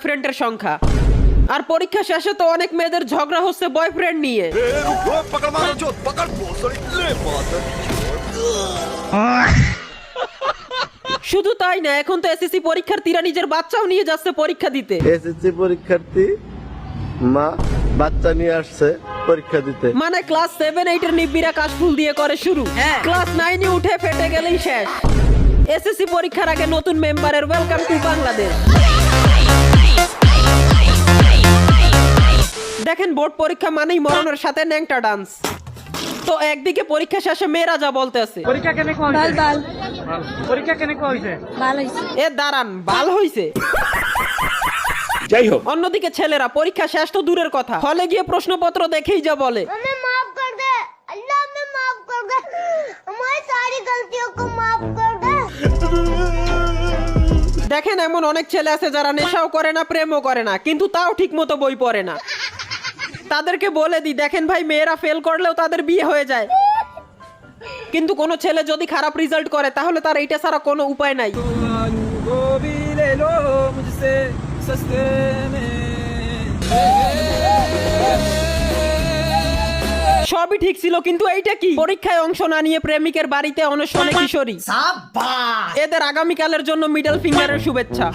ফ্রেন্ডের সংখ্যা। আর পরীক্ষা শেষে তো অনেক মেয়েদের ঝগড়া হচ্ছে বয়ফ্রেন্ড নিয়ে। শুধু তাই না, এখন তো এসএসসি পরীক্ষার্থীরা নিজের বাচ্চাও নিয়ে যাচ্ছে পরীক্ষা দিতে। এসএসসি পরীক্ষার্থী মা বাচ্চা নিয়ে আসছে পরীক্ষা দিতে। মানে ক্লাস 7-8 এর নিবিড়া কাশফুল দিয়ে করে শুরু, ক্লাস 9 এ উঠে ফেটে গেলেই শেষ। এসএসসি পরীক্ষার আগে নতুন মেম্বারের ওয়েলকাম টু বাংলাদেশ। দেখেন, বোর্ড পরীক্ষা মানেই মরণের সাথে ন্যাংটা ডান্স। তো একদিকে পরীক্ষা শেষে মেয়েরা যা বলতে আছে, পরীক্ষা কেনে কইছে বাল বাল পরীক্ষা কেনে কইছে ভালো হইছে। এ দাঁড়ান, বাল হইছে। যাই হোক, অন্যদিকে ছেলেরা পরীক্ষা শেষ তো দূরের কথা, হলে গিয়ে প্রশ্নপত্র দেখেই যা বলে। हमें माफ कर दे अल्लाह, हमें माफ कर दे, हमारी सारी गलतियों को माफ कर दे। দেখেন, এমন অনেক ছেলে আছে যারা নেশাও করে না, প্রেমও করে না, কিন্তু তাও ঠিক মতো বই পড়ে না। তাদেরকে বলে দিই, দেখেন ভাই, মেয়েরা ফেল করলেও তাদের বিয়ে হয়ে যায়, কিন্তু কোনো ছেলে যদি খারাপ রেজাল্ট করে তাহলে তার এইটা ছাড়া কোনো উপায় নাই। সবই ঠিক ছিল, কিন্তু এইটা কি? পরীক্ষায় অংশ না নিয়ে প্রেমিকের বাড়িতে অনশনে কিশোরী। এদের আগামীকালের জন্য মিডল ফিঙ্গারের শুভেচ্ছা।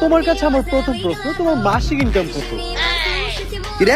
তোমার কাছে আমার প্রথম প্রশ্ন, তোমার মাসিক ইনকাম কত? কি রে